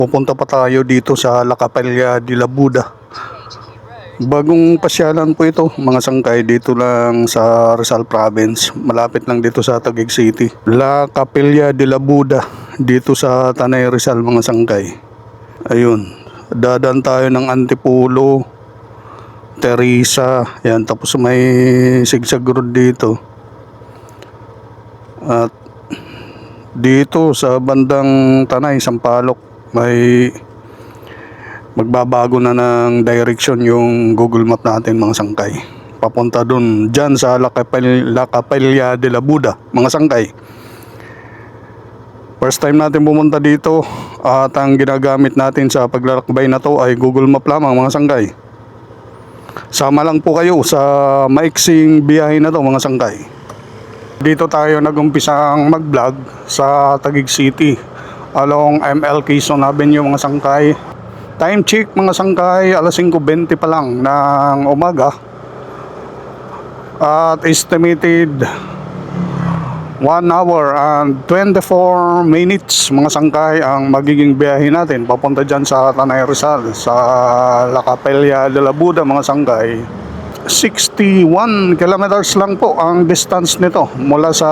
Pupunta pa tayo dito sa La Capella de la Buda. Bagong pasyalan po ito, mga sangkay, dito lang sa Rizal Province. Malapit lang dito sa Taguig City. La Capella de la Buda, dito sa Tanay Rizal, mga sangkay. Ayun, dadaan tayo ng Antipolo, Teresa, yan, tapos may zigzag road dito. At dito sa bandang Tanay, Sampaloc, may magbabago na ng direction yung Google Map natin, mga sangkay. Papunta dun, dyan sa La Capella de la Buda, mga sangkay. First time natin pumunta dito at ang ginagamit natin sa paglalakbay na to ay Google Map lamang, mga sangkay. Sama lang po kayo sa maiksing biyahe na to, mga sangkay. Dito tayo nag-umpisang mag-vlog sa Taguig City along ML Quezon Avenue, mga sangkay. Time check, mga sangkay, alas 5:20 pa lang ng umaga. At estimated 1 hour and 24 minutes, mga sangkay, ang magiging biyahe natin papunta dyan sa Tanay Rizal, sa La Capella de la Buda, mga sangkay. 61 kilometers lang po ang distance nito mula sa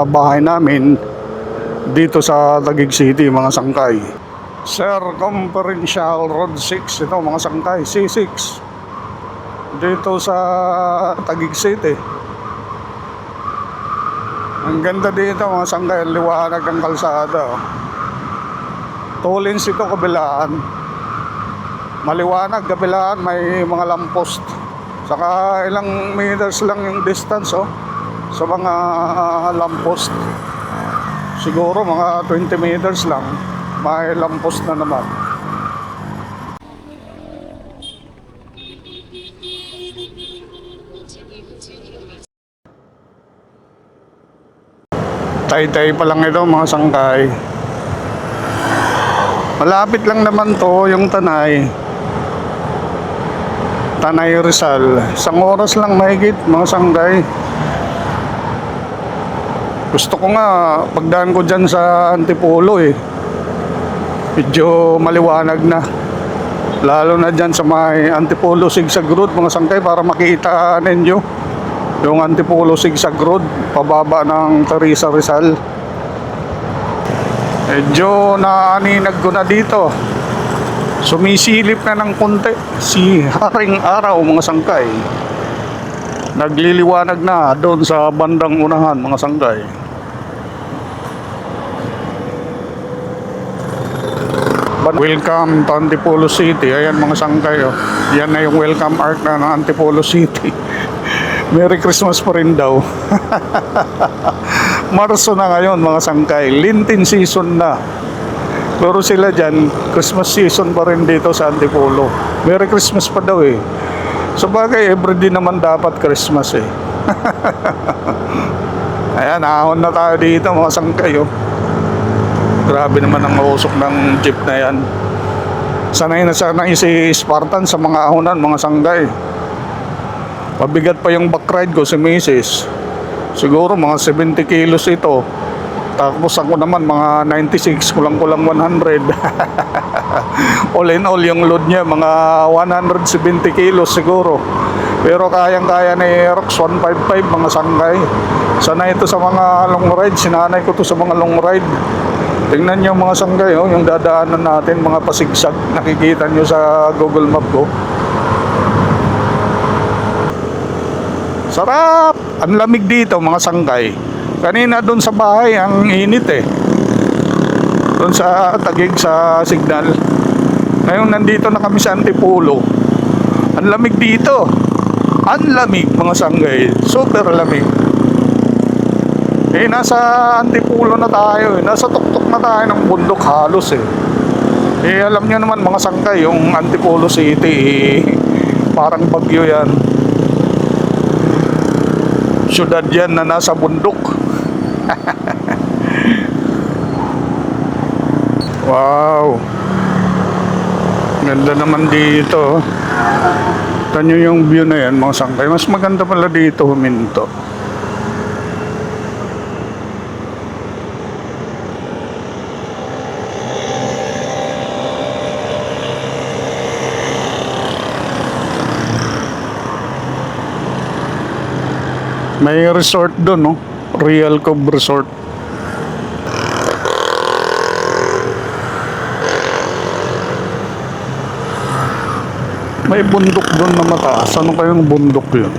bahay namin dito sa Taguig City, mga sangkay. Circumferential Road 6 ito, mga sangkay, C6 dito sa Taguig City. Ang ganda dito, mga sangkay, liwanag ng kalsada. Two lanes ito, kabilaan maliwanag, kabilaan may mga lamppost. Saka ilang meters lang yung distance sa mga lamppost. Siguro mga 20 meters lang may lamppost na naman. Tay-tay pa lang ito, mga sangkay. Malapit lang naman to yung Tanay Rizal. Isang oras lang mahigit, mga sangkay. Gusto ko nga pagdaan ko dyan sa Antipolo medyo maliwanag na, lalo na dyan sa may Antipolo zigzag road, mga sangkay, para makita ninyo yung Antipolo zigzag road pababa ng Teresa Rizal. Medyo naaninag ko na dito, sumisilip na ng konti si haring araw, mga sangkay. Nagliliwanag na doon sa bandang unahan, mga sangkay. Welcome to Antipolo City. Ayan, mga sangkay, yan na yung welcome art na ng Antipolo City. Merry Christmas pa rin daw. Marso na ngayon, mga sangkay, Lenten season na. Pero sila dyan, Christmas season pa rin dito sa Antipolo. Merry Christmas pa daw Sabagay, everyday naman dapat Christmas Ayan, ahon na tayo dito, mga sangkay. Grabe naman ang mausok ng jeep na yan. Sanay na si Spartan sa mga ahonan, mga sanggay. Mabigat pa yung back ride ko, si Mrs. Siguro mga 70 kilos ito. Tapos ako naman mga 96, kulang-kulang 100. All in all, yung load niya mga 170 kilos siguro. Pero kayang-kaya ni Rox 155, mga sanggay. Sanay ito sa mga long ride. Sinanay ko to sa mga long ride. Tingnan nyo, mga sanggay, yung dadaanan natin, mga pasigsag. Nakikita nyo sa Google Map ko. Sarap! Ang lamig dito, mga sanggay. Kanina doon sa bahay, ang init doon sa Taguig, sa Signal. Ngayon nandito na kami sa Antipolo. Ang lamig dito. Ang lamig, mga sanggay. Super lamig. Nasa Antipolo na tayo nasa tuktok na tayo ng bundok halos alam nyo naman, mga sangkay, yung Antipolo City parang bagyo yan. Syudad yan na nasa bundok. Wow, ganda naman dito. Tanyo yung view na yan, mga sangkay. Mas maganda pala dito huminto. May resort doon, no? Real Cove Resort. May bundok doon na mataas. Ano kayong bundok yun?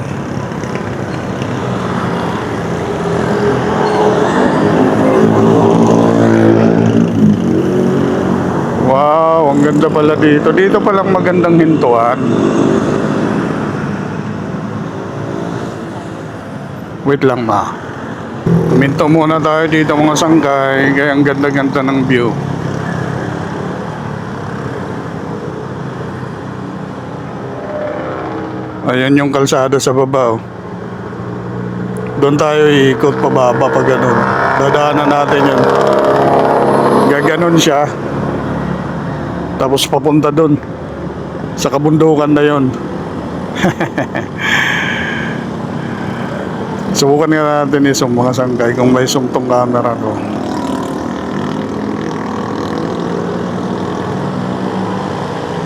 Wow, ang ganda pala dito. Dito palang magandang hintuan. Wait lang ma. Minto muna tayo dito mga sangkay. Kaya ang ganda-ganda ng view. Ayan yung kalsada sa baba, oh. Doon tayo iikot pababa pag ganun. Dadaanan natin yun. Gaganon siya. Tapos papunta doon sa kabundukan na yun. Subukan nga natin isong mga sangkay kung may zoom tong camera ko.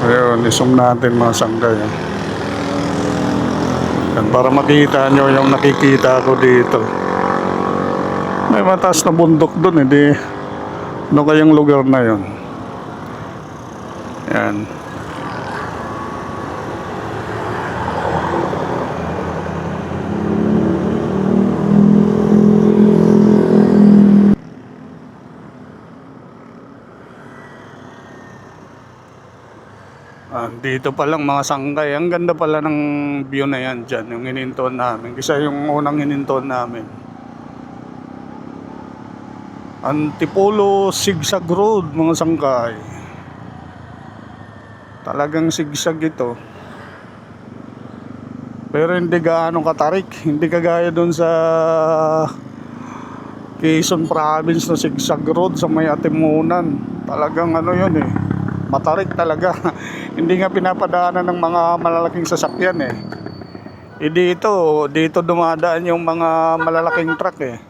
Ayun, isum natin mga sangkay. Yan, para makita nyo yung nakikita ko dito. May mataas na bundok dun, hindi. Ano kayang lugar na yon? Yan. Dito pa lang mga sangkay. Ang ganda pala ng view na yan dyan. Yung hinintuan namin. Kasi yung unang hinintuan namin. Antipolo Zigzag Road mga sangkay. Talagang zigzag ito. Pero hindi gaano katarik. Hindi kagaya doon sa Quezon Province na Zigzag Road sa may Atimunan. Talagang ano yun eh, matarik talaga. Hindi nga pinapadaanan ng mga malalaking sasakyan eh. Dito dumadaan yung mga malalaking truck eh.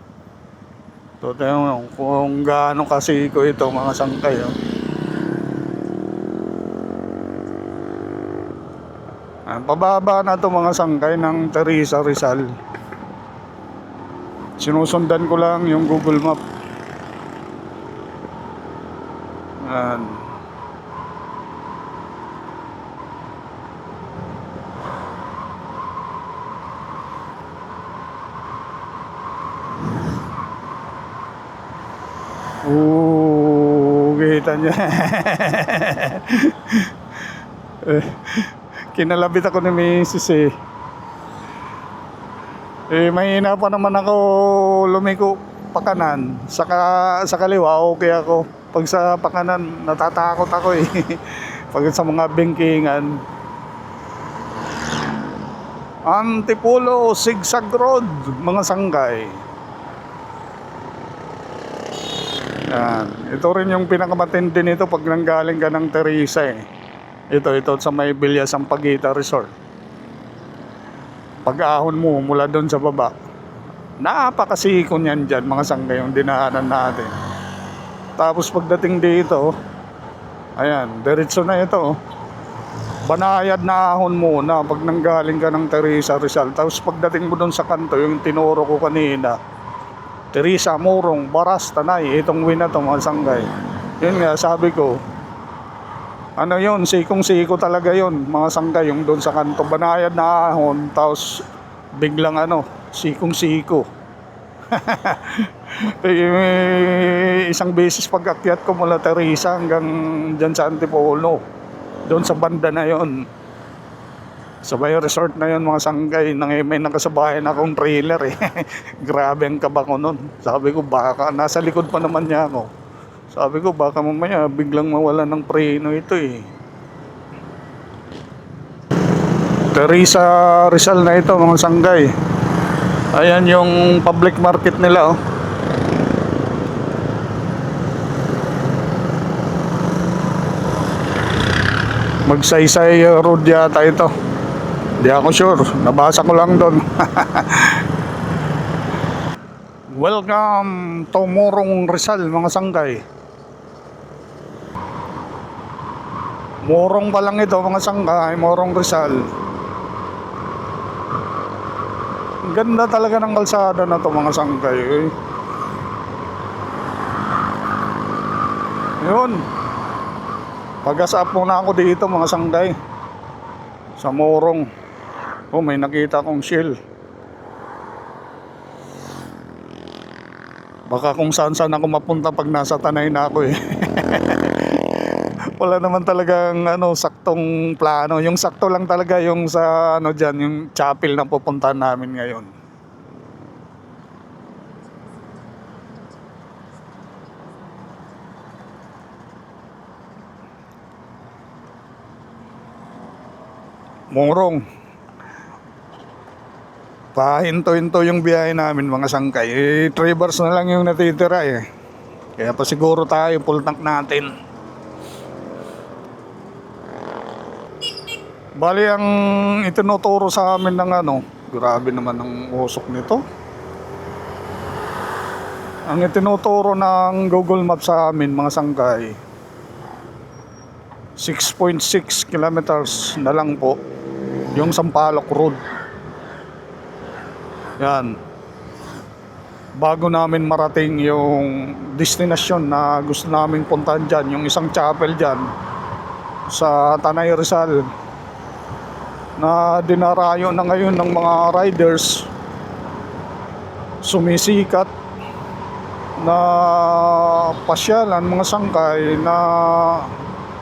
So tayo kung gaano kasiko ito mga sangkay, oh. Pababa na to mga sangkay ng Teresa Rizal. Sinusundan ko lang yung Google Map. Ayan. Kita niya. Kinalabit ako ni Mrs. Mahina pa naman ako lumiko pakanan. Sa kaliwa, okay ako. Pag sa pakanan, natatakot ako eh. Pag sa mga bingkingan. Antipolo Zigzag Road, mga sangkay. Yan. Ito rin yung pinakamatindi nito pag nanggaling ka ng Teresa eh. Ito sa may Villas Sampaguita Resort. Pag-ahon mo mula doon sa baba, napakasiko niyan dyan mga sangkay yung dinaanan natin. Tapos pagdating dito, ayan, diretso na ito. Banayad na ahon muna pag nanggaling ka ng Teresa Rizal. Tapos pagdating mo doon sa kanto, yung tinuro ko kanina, Teresa, Morong, Baras, Tanay, itong win na to mga sangkay. Yun nga, sabi ko, ano yun, sikong-siko talaga yun, mga sangkay, yung doon sa kanto, banayad na ahon, tapos biglang sikong-siko. Isang beses pag-akyat ko mula Teresa hanggang dyan sa Antipolo, doon sa banda na yun. Sa may resort na yun mga sangkay, may nakasabayan akong trailer eh. Grabe ang kaba ko nun. Sabi ko baka, nasa likod pa naman niya ako. Sabi ko baka mamaya biglang mawala ng preno ito eh. Teresa Rizal na ito mga sangkay. Ayan yung public market nila oh. Magsaysay road yata ito. Di ako sure, nabasa ko lang doon. Welcome to Morong Rizal mga sangkay. Morong pa lang ito mga sangkay, Morong Rizal. Ganda talaga ng kalsada na to mga sangkay. Yun. Pag-asap muna ako dito mga sangkay. Sa Morong. Oh, may nakita kong Shell. Baka kung saan ako mapunta pag nasa Tanay na ako eh. Wala naman talagang saktong plano. Yung sakto lang talaga yung sa diyan, yung chapel na pupuntahan namin ngayon. Morong. Pahinto-hinto yung biyahe namin mga sangkay. 3 bars na lang yung natitira eh. Kaya pa siguro tayo full tank natin. Bali ang itinuturo sa amin ng grabe naman ang usok nito. Ang itinuturo ng Google Maps sa amin mga sangkay, 6.6 kilometers na lang po yung Sampaloc Road. Yan. Bago namin marating yung destinasyon na gusto namin puntahan dyan, yung isang chapel dyan sa Tanay Rizal, na dinarayo na ngayon ng mga riders, sumisikat na pasyalan mga sangkay, na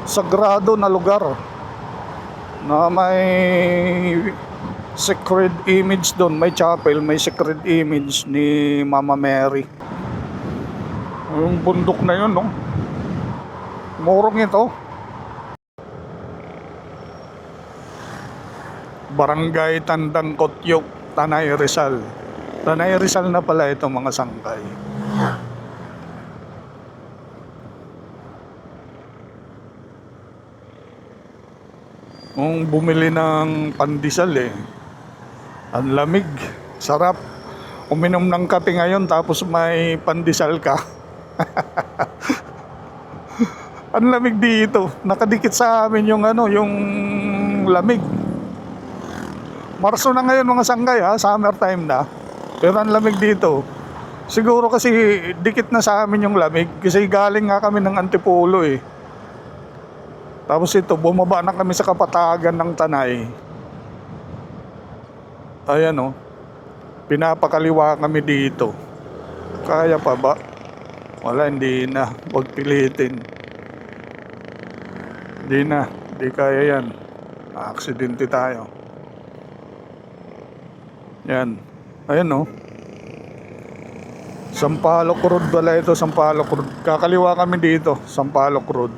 sagrado na lugar na may sacred image doon, may chapel, may sacred image ni Mama Mary. Yung bundok na yun, no? Morong ito. Barangay Tandang Kotyok, Tanay Rizal. Tanay Rizal na pala ito mga sangkay. Kung bumili ng pandesal ang lamig, sarap. Uminom ng kape ngayon tapos may pandesal ka. Ang lamig dito. Nakadikit sa amin yung yung lamig. Marso na ngayon mga sanggay summertime na. Pero ang lamig dito. Siguro kasi dikit na sa amin yung lamig kasi galing nga kami ng Antipolo eh. Tapos ito, bumaba na kami sa kapatagan ng Tanay. Ayan pinapakaliwa kami dito. Kaya pa ba? Wala, hindi na. Huwag pilitin. Hindi na. Hindi kaya yan. Aksidente tayo. Yan. Ayan Sampaloc Road pala ito. Sampaloc Road. Kakaliwa kami dito. Sampaloc Road.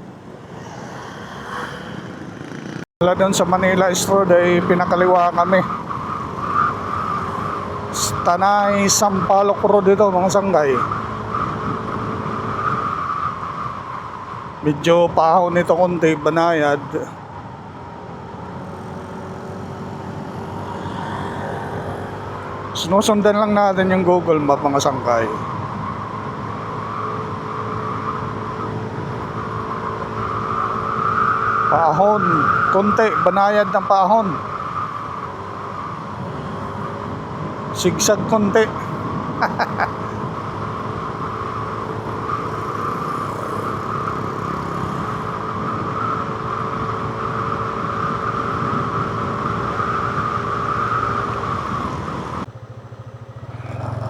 Wala doon sa Manila East Road ay pinakaliwa kami. Tanay Sampaloc Road ito mga sanggay. Medyo pahon nito konti, banayad. Sinusundan lang natin yung Google Map mga sangkay. Pahon, konti, banayad ng pahon. Sigsag konti.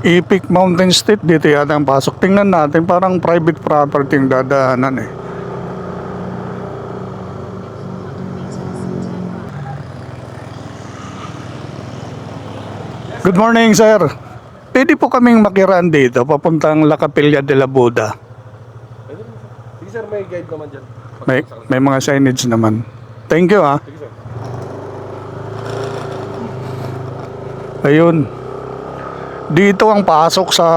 Epic Mountain State, dito yata ang pasok. Tingnan natin, parang private property yung dadaanan Good morning, sir. Pwede po kaming makiraan dito, papuntang La Capilla de la Buda. Sige sir, may guide naman dyan. May mga signage naman. Thank you Sige sir. Ayun. Dito ang pasok sa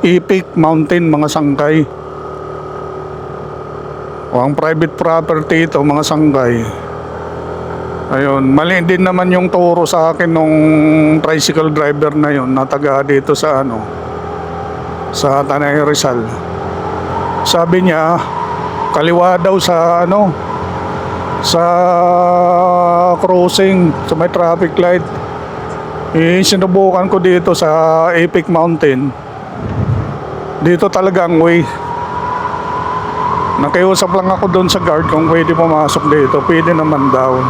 Epic Mountain mga sangkay. O ang private property ito mga sangkay. Ayun, mali din naman yung turo sa akin nung tricycle driver na yun na taga dito sa sa Tanay Rizal. Sabi niya, kaliwa daw sa sa crossing, sa may traffic light. Sinubukan ko dito sa Epic Mountain. Dito talaga ang way. Nakiusap lang ako doon sa guard kung pwede pumasok dito. Pwede naman daw.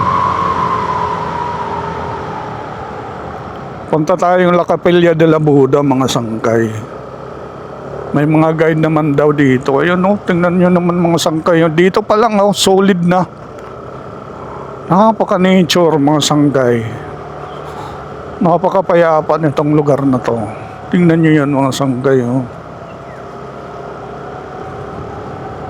Punta tayong La Capilla de la Buda, mga sangkay. May mga guide naman daw dito. Ayun oh, tingnan nyo naman mga sangkay. Dito pa lang oh, solid na. Napaka-nature mga sangkay. Napakapayapa nitong lugar na to. Tingnan nyo yan mga sangkay oh.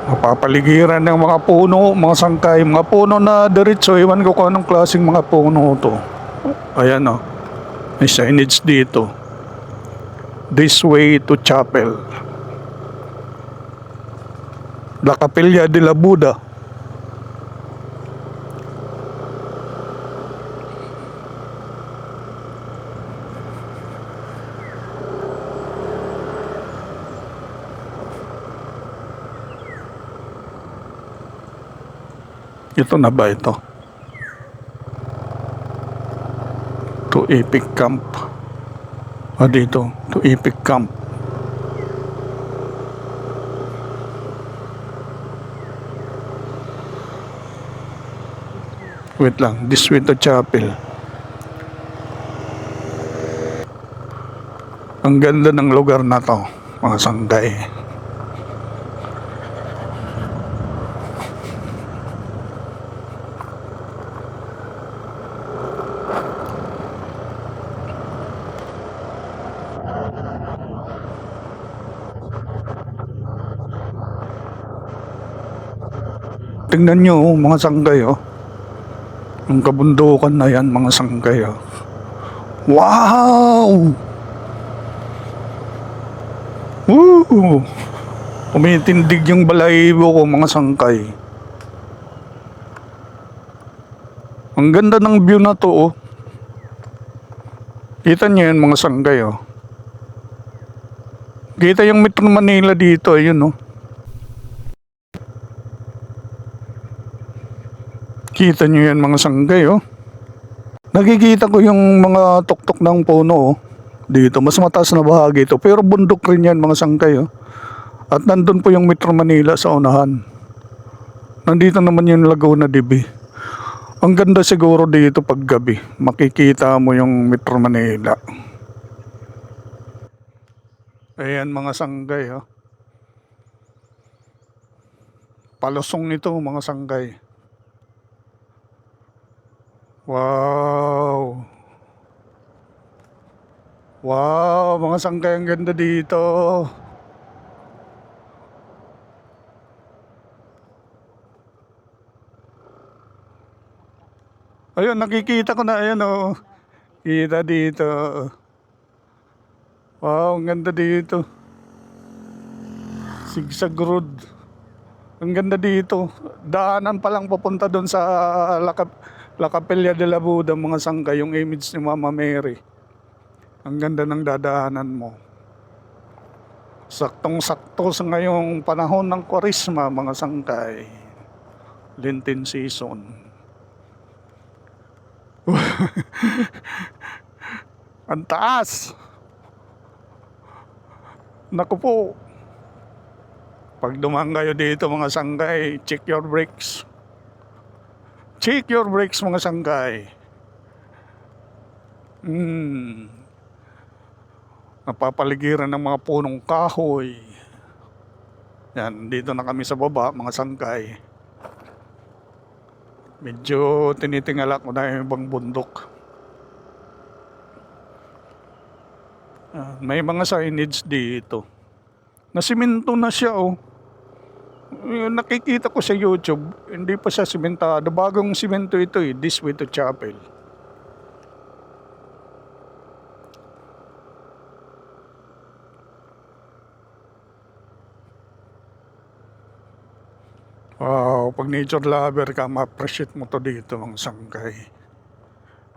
Mapapaligiran ng mga puno, mga sangkay, mga puno na diretso. Iwan ko kung anong klaseng mga puno to. Ayan oh. May signage dito. This way to chapel. La Capilla de la Buda. Ito na ba ito? To Epic Camp. Dito. To Epic Camp. Wait lang. This way to chapel. Ang ganda ng lugar na to, mga sanggay. Tingnan nyo oh, mga sanggay oh. Ang kabundukan na yan mga sanggay oh. Wow! Woo! Umitindig yung balahibo ko mga sangkay. Ang ganda ng view na to oh. Kita nyo yan mga sangkay oh. Kita yung Metro Manila dito ayun oh. Kita nyo yan mga sanggay oh. Nakikita ko yung mga tuktok ng puno oh. Dito, mas mataas na bahagi ito. Pero bundok rin yan mga sangkay oh. At nandun po yung Metro Manila sa unahan. Nandito naman yung Laguna de Bay. Ang ganda siguro dito pag gabi. Makikita mo yung Metro Manila. Ayan mga sanggay oh. Palusong ito mga sanggay. Wow! Wow! Mga sangkay ang ganda dito. Ayun, nakikita ko na. Ayan oh. Kita dito. Wow, ang ganda dito. Sigsag Road. Ang ganda dito. Daanan pa lang papunta doon sa La Capilla de la Buda, mga sangkay, yung image ni Mama Mary. Ang ganda ng dadaanan mo. Saktong-sakto sa ngayong panahon ng Kwaresma, mga sangkay. Lenten season. Ang taas! Naku po. Pag dumaan kayo dito mga sangkay, check your brakes. Check your brakes mga sangkay. Napapaligiran ng mga punong kahoy. Yan, dito na kami sa baba mga sangkay. Medyo tinitingala ko na yung ibang bundok. May mga signage dito. Nasiminto na siya oh. Yung nakikita ko sa YouTube, hindi pa siya simentado. Bagong simento ito eh, this way to chapel. Wow, pag nature lover ka, ma-appreciate mo to dito ang sangkay.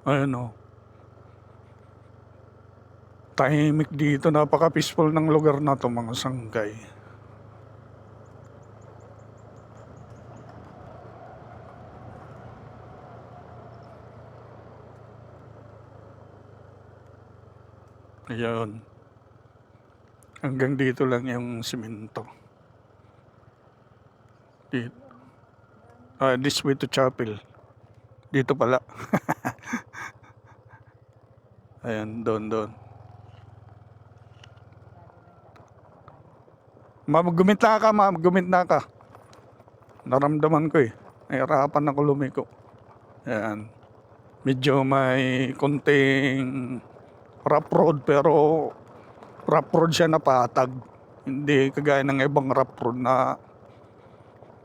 Ayun o. Tahimik dito, napaka-peaceful ng lugar na to mga sangkay. Ayun. Hanggang dito lang yung simento. Dito. This way to chapel. Dito pala. Ayan, doon. Gumit na ka. Naramdaman ko eh. Nahirapan ako lumiko. Ayan. Medyo may konting rough road pero rough road siya na patag. Hindi kagaya ng ibang rough road na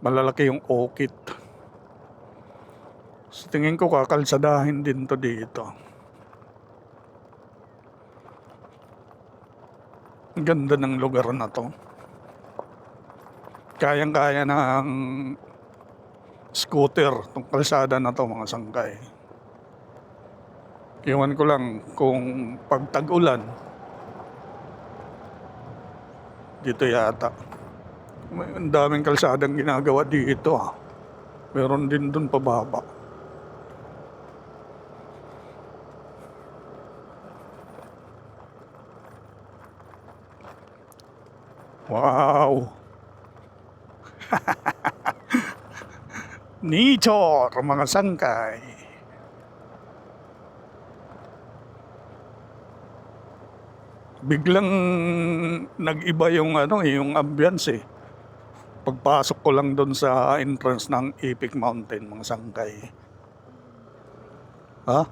malalaki yung okit. So, tingin ko kakalsadahin din to dito. Ang ganda ng lugar na to. Kayang-kaya ng scooter tong kalsada na to mga sangkay. Iwan ko lang kung pag tag-ulan dito yata. Ang daming kalsadang ginagawa dito ha. Meron din dun pababa. Wow! Nature, mga sangkay. Biglang nag-iba yung yung ambience eh. Pagpasok ko lang doon sa entrance ng Epic Mountain, mga sangkay. Ha?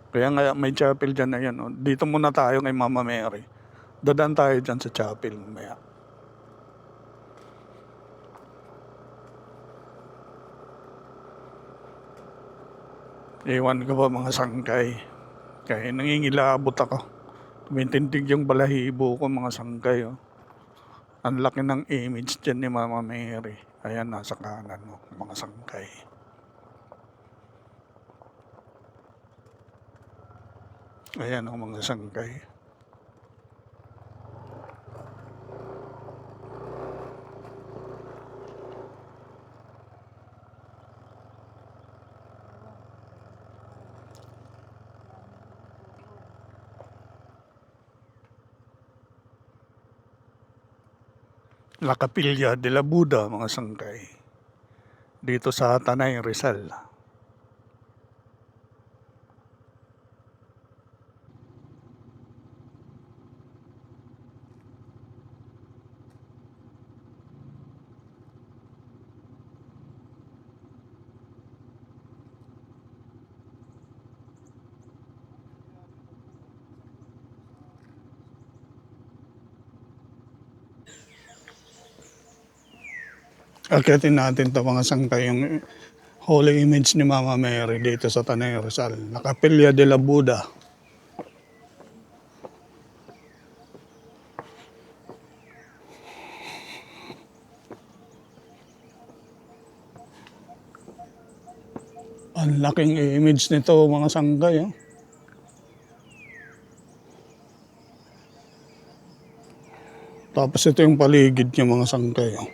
Kaya nga may chapel dyan na yan. Oh. Dito muna tayo kay Mama Mary. Dadaan tayo dyan sa chapel mamaya. Ewan ko ba mga sangkay. Kaya nangingilabot ako. Tumitindig yung balahibo ko mga sangkay. Oh. Ang laki ng image dyan ni Mama Mary. Ayan, nasa kanan mo, mga sangkay. Ayan ang mga sangkay. La Capilla de la Buda, mga sangkay. Dito sa Tanay, Rizal. Akitin natin to mga sangkay yung holy image ni Mama Mary dito sa Tanay, Rizal. La Capilla de la Buda. Ang laking image nito mga sangkay. Oh. Tapos ito yung paligid niya mga sangkay. Oh.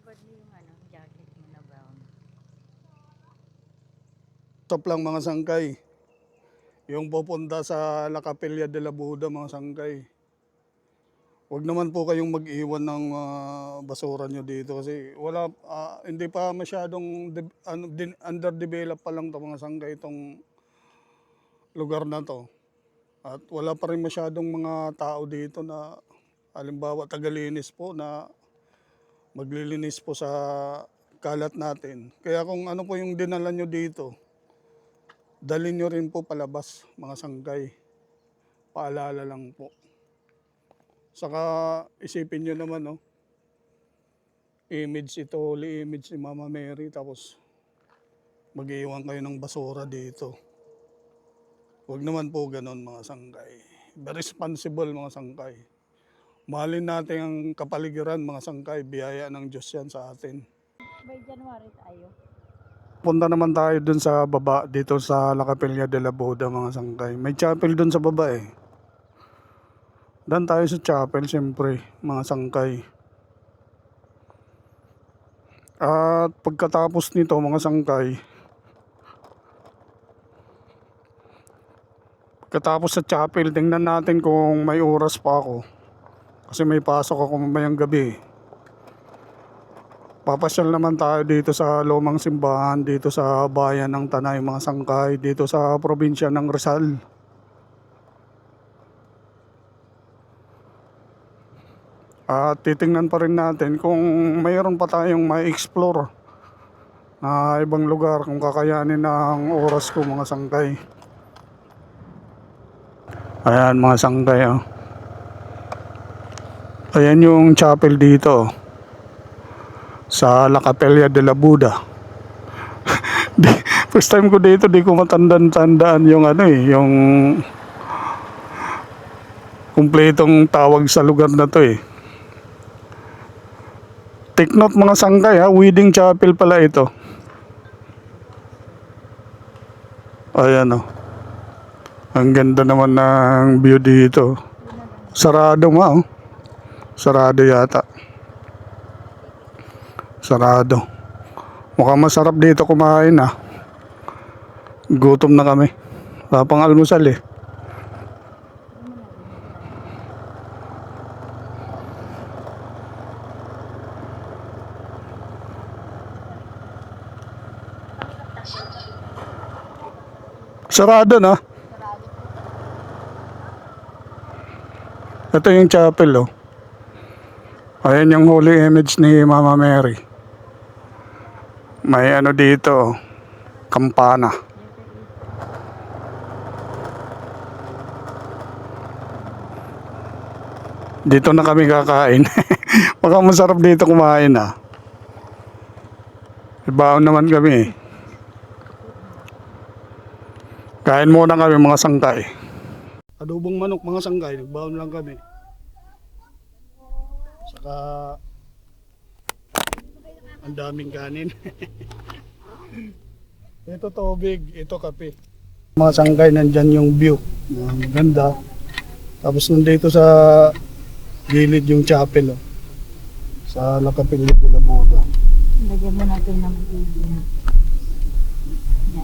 Ibad mo yung ano, jacket mo na brown. Stop lang mga sangkay. Yung pupunta sa La Capilla de la Buda mga sangkay. Huwag naman po kayong mag-iwan ng basura nyo dito kasi hindi pa masyadong underdeveloped pa lang to mga sangkay itong lugar na to. At wala pa rin masyadong mga tao dito na halimbawa tagalinis po na maglilinis po sa kalat natin. Kaya kung ano po yung dinala nyo dito, dalhin nyo rin po palabas mga sangkay. Paalala lang po. Saka isipin nyo naman, no? Image ito, holy image ni Mama Mary. Tapos mag-iwan kayo ng basura dito. Huwag naman po ganun mga sangkay. Be responsible mga sangkay. Mahalin natin ang kapaligiran mga sangkay. Biyaya ng Diyos yan sa atin. By January tayo. Punta naman tayo dun sa baba, dito sa La Capilla de la Buda mga sangkay. May chapel dun sa baba eh. Dan tayo sa chapel siyempre mga sangkay. At pagkatapos nito mga sangkay, pagkatapos sa chapel, tingnan natin kung may oras pa ako. Kasi may pasok ako mamayang gabi. Papasyal naman tayo dito sa lumang simbahan, dito sa bayan ng Tanay mga sangkay, dito sa probinsya ng Rizal. At titingnan pa rin natin kung mayroon pa tayong ma-explore na ibang lugar kung kakayanin ng oras ko mga sangkay. Ayan mga sangkay oh. Ayan yung chapel dito sa La Capilla de la Buda. First time ko dito, di ko matandaan yung ano eh, yung kumpletong tawag sa lugar na to eh. Take note mga sangkay ha, wedding chapel pala ito. Ayan o. Ang ganda naman ng view dito. Sarado nga oh. Sarado yata. Sarado. Mukhang masarap dito kumain ah. Gutom na kami. Wala pang almusal eh. Sarado na. Ito yung chapel oh. Ayan yung holy image ni Mama Mary. May ano dito, kampana. Dito na kami kakain. Baka masarap dito kumain ah. Ibaon naman kami. Kain muna kami mga sangkay. Adobong manok mga sangkay, nagbaon lang kami. Saka ang daming kanin. Ito tubig, ito kape. Mga sangkay, nandyan yung view. Ang ganda. Tapos nandito sa gilid yung chapel oh. Sa La Capilla de la Buda. Lagyan mo natin ng ibig.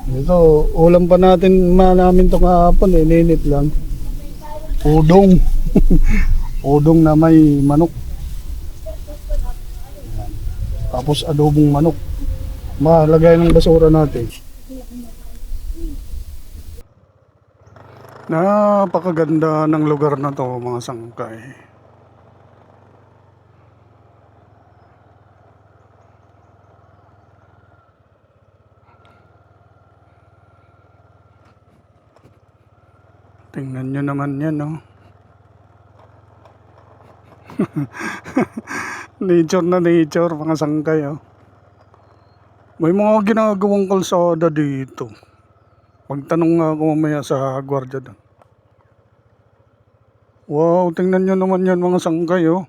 Ito, ulam pa natin namin ito kahapon eh, ninit lang. Udong. Udong na may manok. Ayan. Tapos adobong manok. Malagay ng basura natin. Napakaganda ng lugar na to mga sangkay. Tingnan nyo naman yan, no? Nature na nature, mga sangkay, oh. May mga ginagawang kalsada dito. Magtanong nga ako mamaya sa gwardiya doon. Wow, tingnan nyo naman yan, mga sangkay, oh.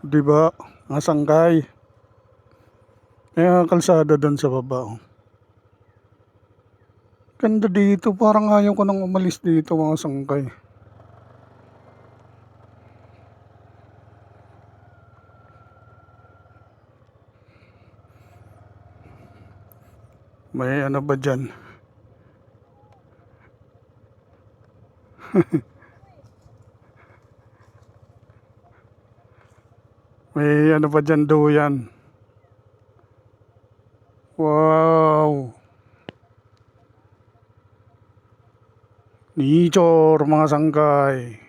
Diba? Mga sangkay. May kalsada doon sa baba, oh. Ganda dito, parang ayaw ko nang umalis dito mga sangkay. May ano ba dyan? May ano ba dyan, duyan? Wow! Nature mga sanggay.